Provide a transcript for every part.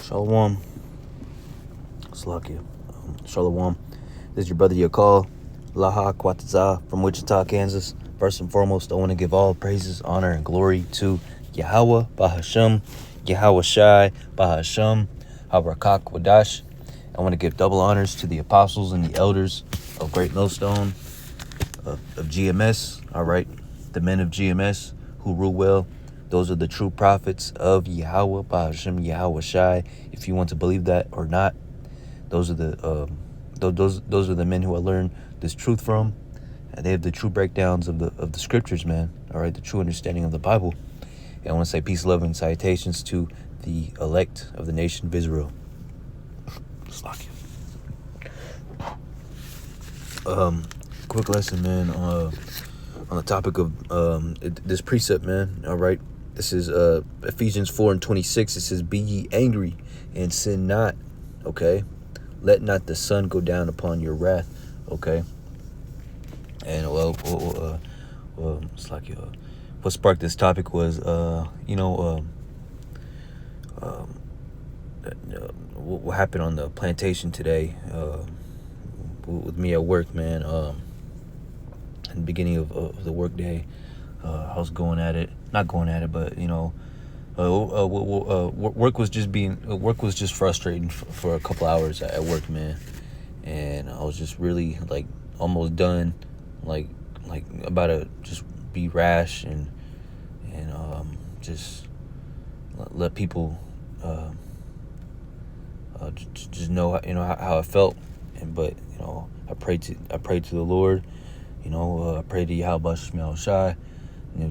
Shalom. Slakia. Shalom. This is your brother Yakal, Laha Kwataza from Wichita, Kansas. First and foremost, I want to give all praises, honor, and glory to Yahweh, Bahashem, Yahweh Shai, Bahashem, Habarakak Wadash. I want to give double honors to the apostles and the elders of Great Millstone, of GMS, all right, the men of GMS who rule well. Those are the true prophets of Yahweh, Bahashem, Yahweh Shai. If you want to believe that or not, those are the men who I learned this truth from. And they have the true breakdowns of the scriptures, man. All right, the true understanding of the Bible. And I want to say peace, love, and salutations to the elect of the nation of Israel. Quick lesson, man, on the topic of this precept, man. All right, this is Ephesians 4:26. It says, "Be ye angry and sin not." Okay, let not the sun go down upon your wrath. Okay, and it's like what sparked this topic was what happened on the plantation today with me at work, man. In the beginning of the work day, I was not going at it, but work was just frustrating for a couple hours at work, man. And I was just really like almost done, like about to just be rash and just let people just know how I felt. But I prayed to the Lord. I prayed to Yahweh Shai Shai,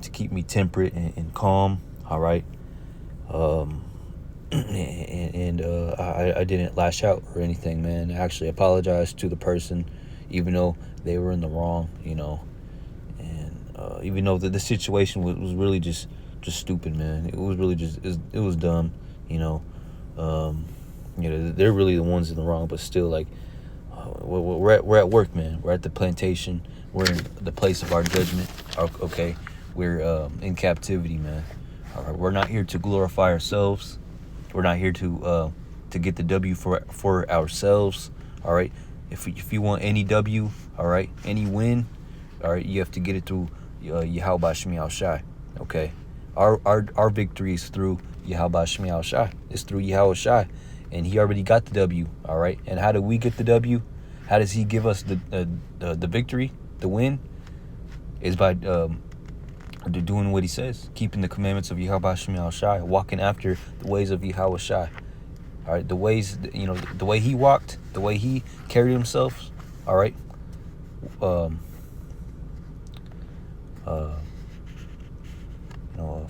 to keep me temperate and calm. All right. I didn't lash out or anything, man. I actually apologized to the person, even though they were in the wrong, and even though the situation was really just stupid, man. It was really it was dumb, they're really the ones in the wrong, but still, like, we're at work, man. We're at the plantation. We're in the place of our judgment. Okay, we're in captivity, man. All right, we're not here to glorify ourselves. We're not here to get the W for ourselves. All right, if you want any W, all right, any win, all right, you have to get it through Yahweh Shai Shai. Okay, our victory is through Yahweh Shai Shai. It's through Yahweh Shai, and He already got the W. All right, and how do we get the W? How does He give us the victory, the win? Is by doing what He says, keeping the commandments of Yahweh Shai Shai, walking after the ways of Yahweh Shai. All right, the ways, the way He walked, the way He carried Himself. All right,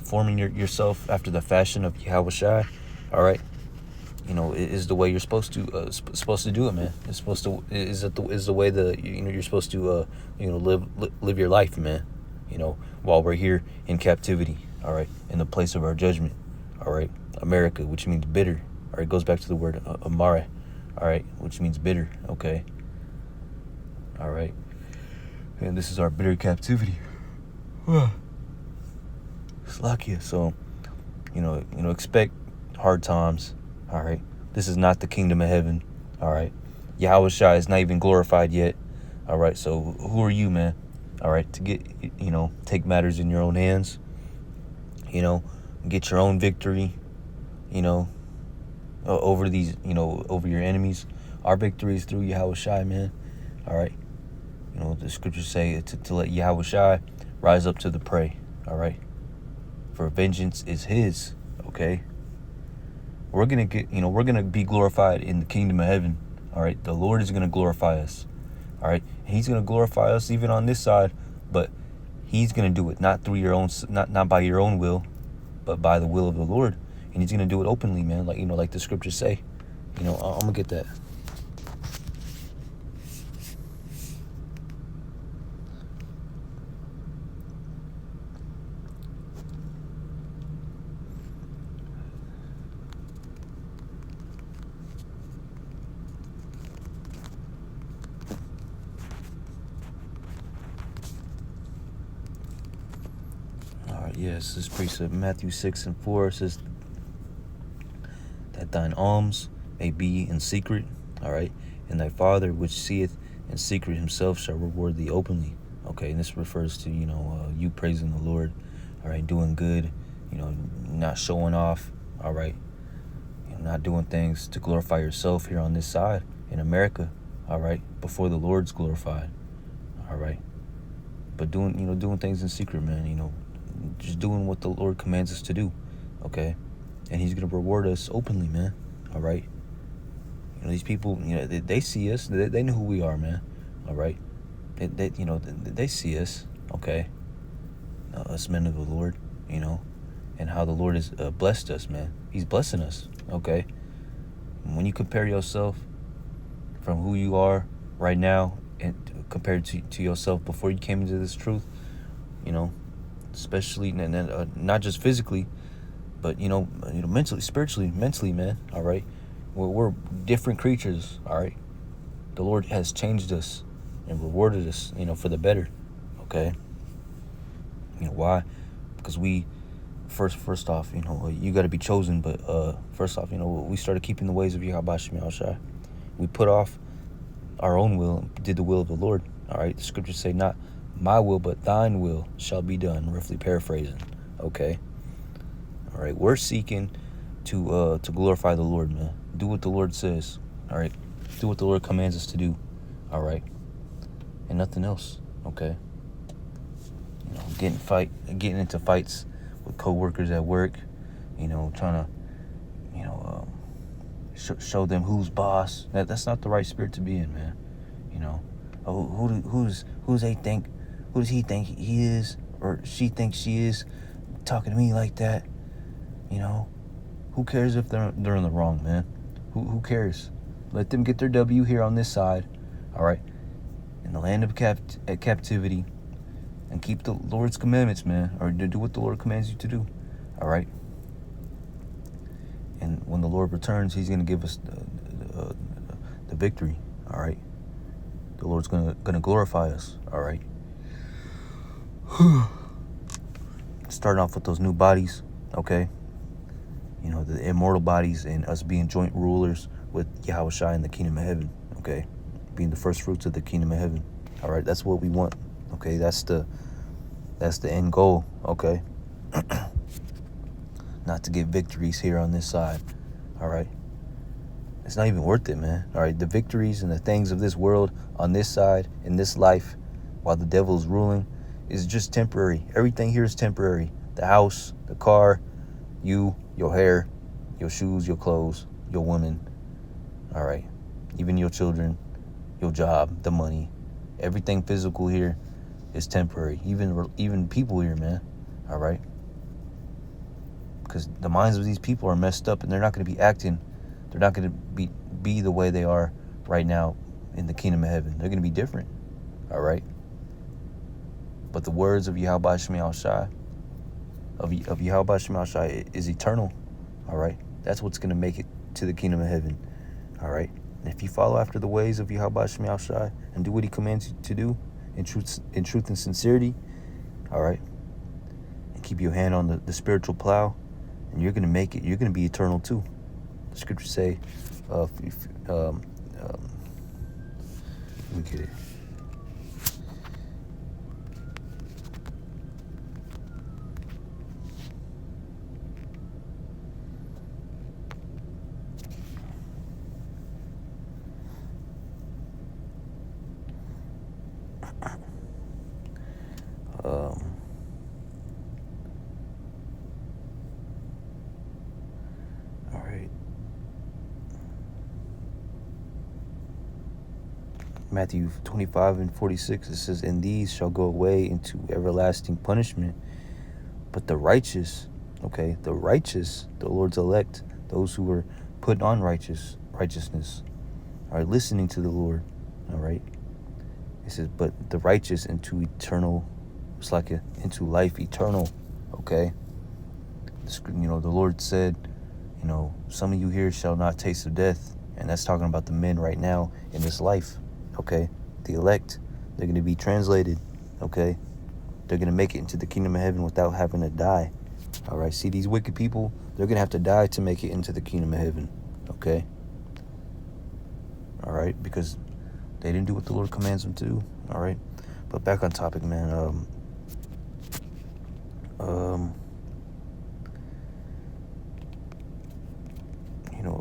forming yourself after the fashion of Yahweh Shai. All right, is the way you're supposed to do it, man. It's supposed to is the way you're supposed to live your life, man. While we're here in captivity, all right, in the place of our judgment, all right, America, which means bitter. All right, it goes back to the word amare, all right, which means bitter. Okay, all right, and this is our bitter captivity. Slakia. So, expect hard times. All right, this is not the kingdom of heaven. All right, Yahweh Shai is not even glorified yet. All right, so who are you, man? All right, to get take matters in your own hands. Get your own victory. Over these, over your enemies. Our victory is through Yahweh Shai, man. All right, the scriptures say to let Yahweh Shai rise up to the prey. All right, for vengeance is His. Okay. We're gonna be glorified in the kingdom of heaven. All right, the Lord is gonna glorify us. All right, He's gonna glorify us even on this side, but He's gonna do it not through your own, not by your own will, but by the will of the Lord, and He's gonna do it openly, man. Like the scriptures say. I'm gonna get that. Yes, this precept, Matthew 6:4 says, thine alms may be in secret, all right? And thy Father, which seeth in secret himself, shall reward thee openly. Okay, and this refers to, you praising the Lord, all right, doing good, not showing off, all right? Not doing things to glorify yourself here on this side in America, all right, before the Lord's glorified, all right? But doing things in secret, man, just doing what the Lord commands us to do, okay? And he's going to reward us openly, man, all right? These people, they see us. They know who we are, man, all right? They see us, okay? Us men of the Lord, and how the Lord has blessed us, man. He's blessing us, okay? When you compare yourself from who you are right now and compared to yourself before you came into this truth, especially not just physically, but mentally, spiritually, mentally, man. All right, we're different creatures. All right, the Lord has changed us and rewarded us, for the better. Okay. Why? Because we first off, you got to be chosen. But first off, we started keeping the ways of Yahweh Shemi Shai. We put off our own will and did the will of the Lord. All right, the scriptures say, not my will, but thine will shall be done. Roughly paraphrasing. Okay. All right, we're seeking to glorify the Lord, man. Do what the Lord says. All right, do what the Lord commands us to do. All right, and nothing else. Okay. Getting into fights with coworkers at work. Trying to show them who's boss. That's not the right spirit to be in, man. Who does he think he is, or she thinks she is, talking to me like that? Who cares if they're in the wrong, man? Who cares? Let them get their W here on this side, all right, in the land of captivity, and keep the Lord's commandments, man, or do what the Lord commands you to do, all right? And when the Lord returns, he's going to give us the victory, all right? The Lord's going to glorify us, all right? Starting off with those new bodies, okay? The immortal bodies, and us being joint rulers with Yahweh Shai in the kingdom of heaven, okay? Being the first fruits of the kingdom of heaven, all right? That's what we want, okay? That's the end goal, okay? Not to get victories here on this side, all right? It's not even worth it, man, all right? The victories and the things of this world on this side, in this life, while the devil is ruling, is just temporary. Everything here is temporary. The house, the car, you, your hair, your shoes, your clothes, your woman, all right? Even your children, your job, the money, everything physical here is temporary. Even people here, man, all right? Because the minds of these people are messed up, and they're not going to be acting. They're not going to be the way they are right now in the kingdom of heaven. They're going to be different, all right? But the words of Yahweh Shemi Shai, of Yahweh Shemi Shai, is eternal, all right? That's what's going to make it to the kingdom of heaven, all right? And if you follow after the ways of Yahweh Shemi Shai and do what he commands you to do in truth and sincerity, all right? And keep your hand on the spiritual plow, and you're going to make it. You're going to be eternal too. The scriptures say, let me get it. All right. Matthew 25:46, it says, and these shall go away into everlasting punishment, but the righteous, okay, the righteous, the Lord's elect, those who were put on righteousness, are listening to the Lord, all right? It says, but the righteous into life eternal, okay? The Lord said, some of you here shall not taste of death, and that's talking about the men right now in this life, okay? The elect, they're going to be translated, okay? They're going to make it into the kingdom of heaven without having to die, all right? See, these wicked people, they're going to have to die to make it into the kingdom of heaven, okay? All right, because they didn't do what the Lord commands them to do, all right? But back on topic, man.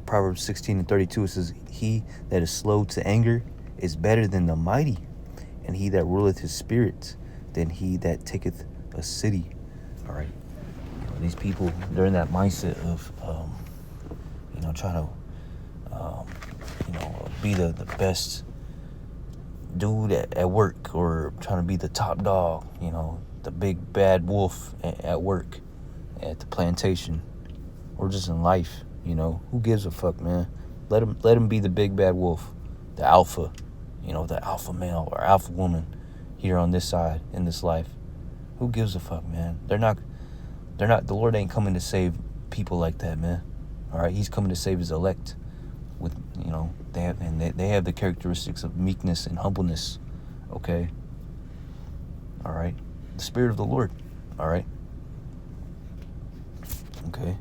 Proverbs 16:32, it says, he that is slow to anger is better than the mighty, and he that ruleth his spirits than he that taketh a city. All right. These people, they're in that mindset of, trying to, be the best dude at work, or trying to be the top dog, the big bad wolf at work, at the plantation, or just in life. Who gives a fuck, man? Let him be the big bad wolf, the alpha, the alpha male or alpha woman here on this side in this life. Who gives a fuck, man? They're not, the Lord ain't coming to save people like that, man. All right, he's coming to save his elect with, they have the characteristics of meekness and humbleness, okay? All right, the Spirit of the Lord, all right? Okay,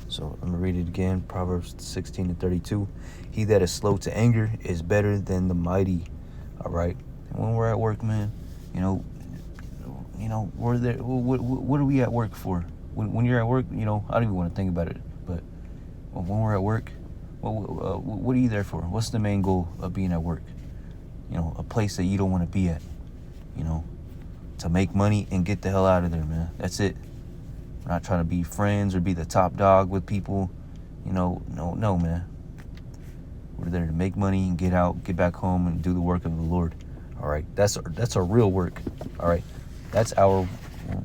so I'm gonna read it again, Proverbs 16:32. He that is slow to anger is better than the mighty, all right? And when we're at work, man, we're there. What are we at work for? When you're at work, I don't even want to think about it, but when we're at work, what are you there for? What's the main goal of being at work? A place that you don't want to be at, to make money and get the hell out of there, man. That's it. We're not trying to be friends or be the top dog with people, no, man. We're there to make money and get out, get back home, and do the work of the Lord. All right, that's our real work. All right, that's our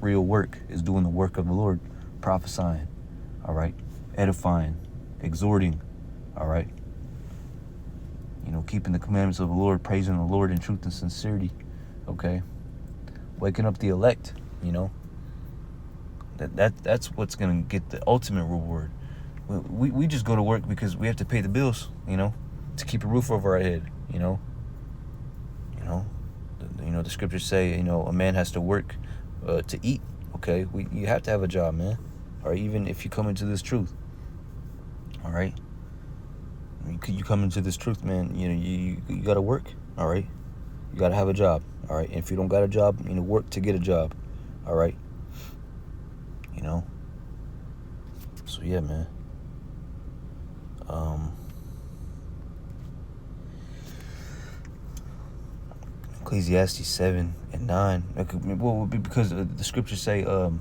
real work, is doing the work of the Lord, prophesying. All right, edifying, exhorting. All right, keeping the commandments of the Lord, praising the Lord in truth and sincerity. Okay, waking up the elect. That's what's gonna get the ultimate reward. We just go to work because we have to pay the bills. To keep a roof over our head. The scriptures say, a man has to work to eat. Okay, you have to have a job, man. Or even if you come into this truth. All right, you come into this truth, man. You got to work. All right, you got to have a job. All right, and if you don't got a job, work to get a job. All right, So yeah, man. Ecclesiastes 7:9. Well, because the scriptures say to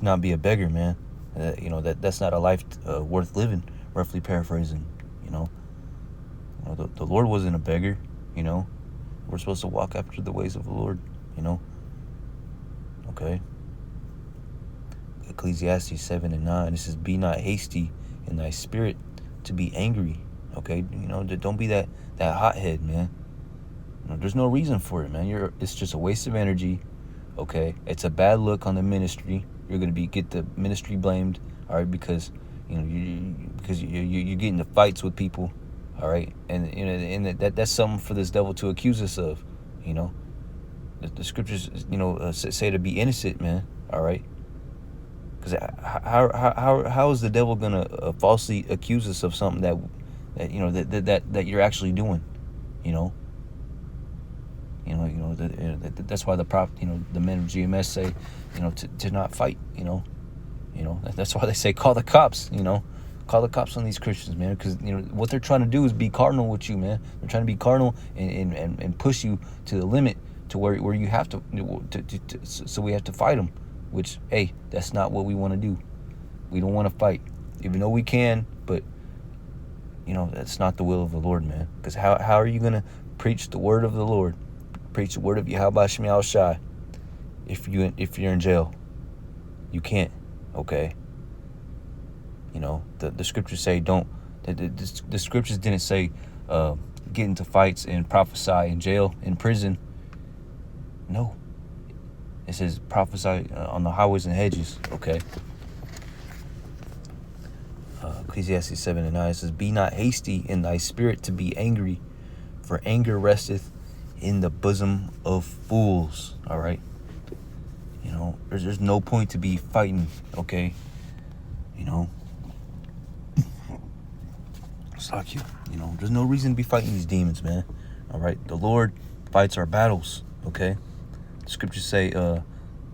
not be a beggar, man. That's not a life worth living. Roughly paraphrasing, the Lord wasn't a beggar. We're supposed to walk after the ways of the Lord. Okay. Ecclesiastes 7:9. It says, "Be not hasty in thy spirit to be angry." Okay, don't be that hothead, man. There's no reason for it, man. It's just a waste of energy. Okay, it's a bad look on the ministry. You're gonna get the ministry blamed, all right, because you're getting the fights with people, all right, and that's something for this devil to accuse us of. The scriptures, say to be innocent, man. All right, because how is the devil gonna falsely accuse us of something that you're actually doing? That's why the prophet, the men of GMS say, to not fight. That's why they say call the cops. Call the cops on these Christians, man, because what they're trying to do is be carnal with you, man. They're trying to be carnal and push you to the limit, to where you have to so we have to fight them. Which, hey, that's not what we want to do. We don't want to fight, even though we can, but that's not the will of the Lord, man. Because how are you gonna preach the word of the Lord, preach the word of Yahweh Shem Yahweh Shai, if you're in jail? You can't. Okay. The scriptures say don't. The scriptures didn't say get into fights and prophesy in jail, in prison. No. It says prophesy on the highways and hedges. Okay. Ecclesiastes 7:9 says, "Be not hasty in thy spirit to be angry, for anger resteth in the bosom of fools." All right. There's no point to be fighting. Okay. Fuck you. You know, there's no reason to be fighting these demons, man. All right, the Lord fights our battles. Okay, the scriptures say, "The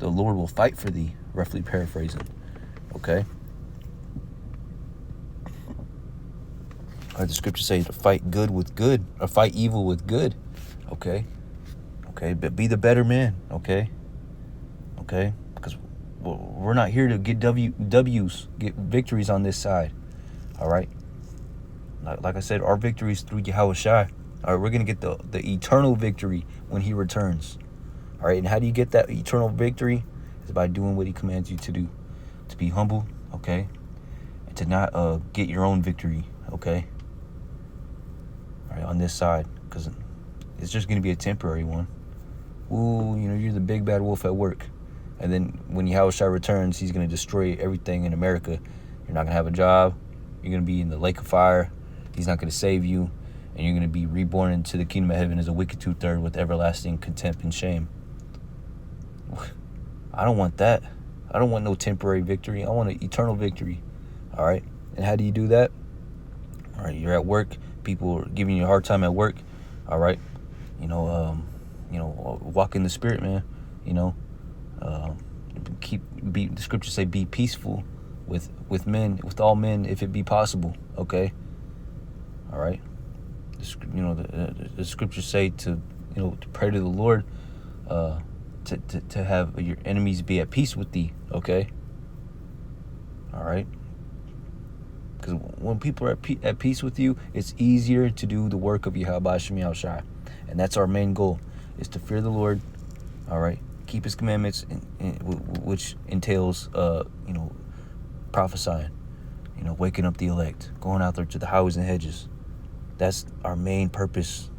Lord will fight for thee." Roughly paraphrasing. Okay. The scriptures say to fight good with good, or fight evil with good. Okay. Okay, but be the better man. Okay. Okay, because we're not here to get W's, get victories on this side. All right. Like I said, our victory is through Yahweh Shai. All right, we're going to get the eternal victory when he returns. All right, and how do you get that eternal victory? Is by doing what he commands you to do. To be humble, okay? And to not get your own victory, okay? All right, on this side, because it's just going to be a temporary one. Ooh, you know, you're the big bad wolf at work. And then when Yahweh Shai returns, he's going to destroy everything in America. You're not going to have a job. You're going to be in the lake of fire. He's not going to save you. And you're going to be reborn into the kingdom of heaven as a wicked two-third with everlasting contempt and shame. I don't want that. I don't want no temporary victory. I want an eternal victory. All right? And how do you do that? All right, you're at work. People are giving you a hard time at work. All right? Walk in the spirit, man. You know, the scriptures say be peaceful with men, with all men, if it be possible. Okay. All right. The scriptures say to pray to the Lord, to have your enemies be at peace with thee. Okay. All right. Because when people are at peace with you, it's easier to do the work of Yahweh Shem Yahushai. And that's our main goal, is to fear the Lord. All right. Keep his commandments, which entails, prophesying, waking up the elect, going out there to the highways and hedges. That's our main purpose.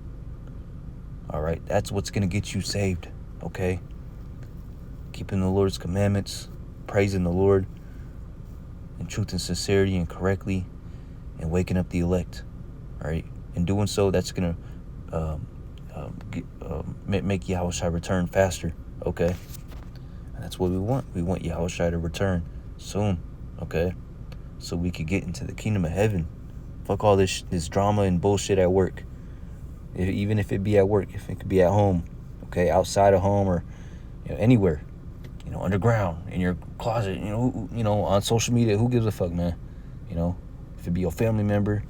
All right. That's what's going to get you saved. Okay. Keeping the Lord's commandments, praising the Lord in truth and sincerity and correctly, and waking up the elect. All right. In doing so, that's going to make Yahweh Shai return faster. Okay. And that's what we want. We want Yahweh Shai to return soon. Okay. So we could get into the kingdom of heaven. Fuck all this drama and bullshit at work. Even if it be at work, if it could be at home, okay, outside of home, or anywhere, underground, in your closet, on social media, who gives a fuck, man? If it be your family member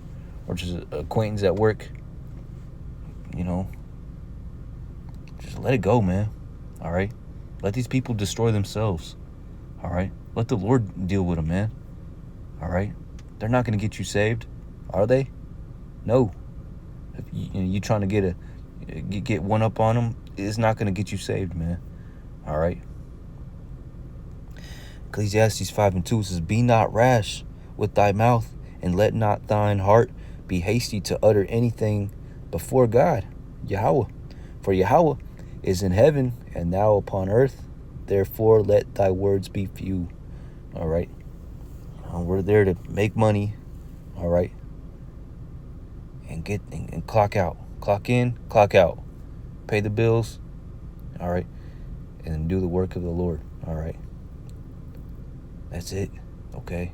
or just an acquaintance at work, just let it go, man. All right, let these people destroy themselves. All right, let the Lord deal with them, man. All right, they're not gonna get you saved, are they? No. If you trying to get one up on them, it's not gonna get you saved, man. All right. Ecclesiastes 5:2 says, "Be not rash with thy mouth, and let not thine heart be hasty to utter anything before God, Yahweh. For Yahweh is in heaven, and thou upon earth. Therefore let thy words be few." All right. We're there to make money. All right. And clock out. Clock in, clock out. Pay the bills. All right. And then do the work of the Lord. All right. That's it. Okay.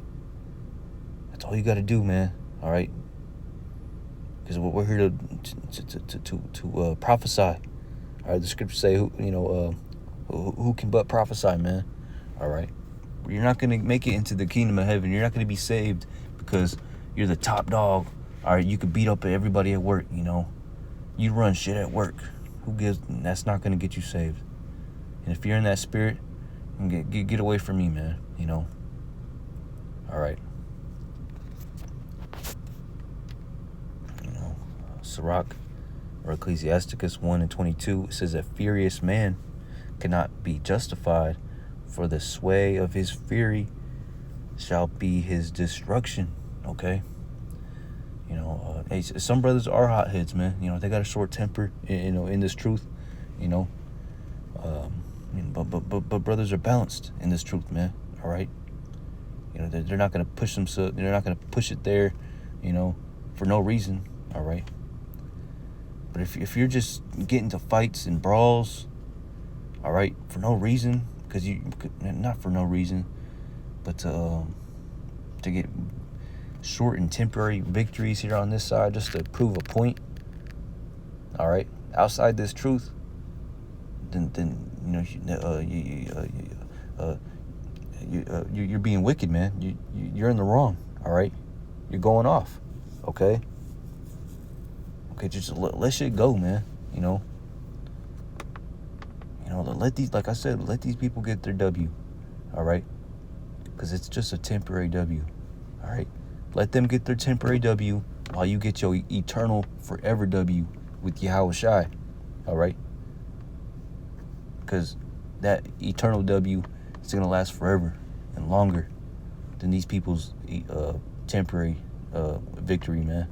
That's all you got to do, man. All right. Because we're here to prophesy. All right. The scriptures say, who can but prophesy, man? All right. You're not going to make it into the kingdom of heaven. You're not going to be saved because you're the top dog. All right. You could beat up everybody at work. You run shit at work. Who gives? That's not going to get you saved. And if you're in that spirit, get away from me, man. All right. Sirach, or Ecclesiasticus 1:22, it says, "A furious man cannot be justified, for the sway of his fury shall be his destruction." Okay. Hey, some brothers are hotheads, man. They got a short temper, in this truth, but brothers are balanced in this truth, man. All right. They're not going to push themselves. They're not going to push it there, for no reason. All right. But if you're just getting to fights and brawls, all right, for no reason, not for no reason, but to get short and temporary victories here on this side just to prove a point. All right, outside this truth, then you're being wicked, man. You're in the wrong. All right, you're going off. Okay, just let shit go, man. Let these, like I said, let these people get their W. All right, because it's just a temporary W. All right, let them get their temporary W while you get your eternal forever W with Yahweh Shai. All right, because that eternal W is going to last forever and longer than these people's temporary victory, man.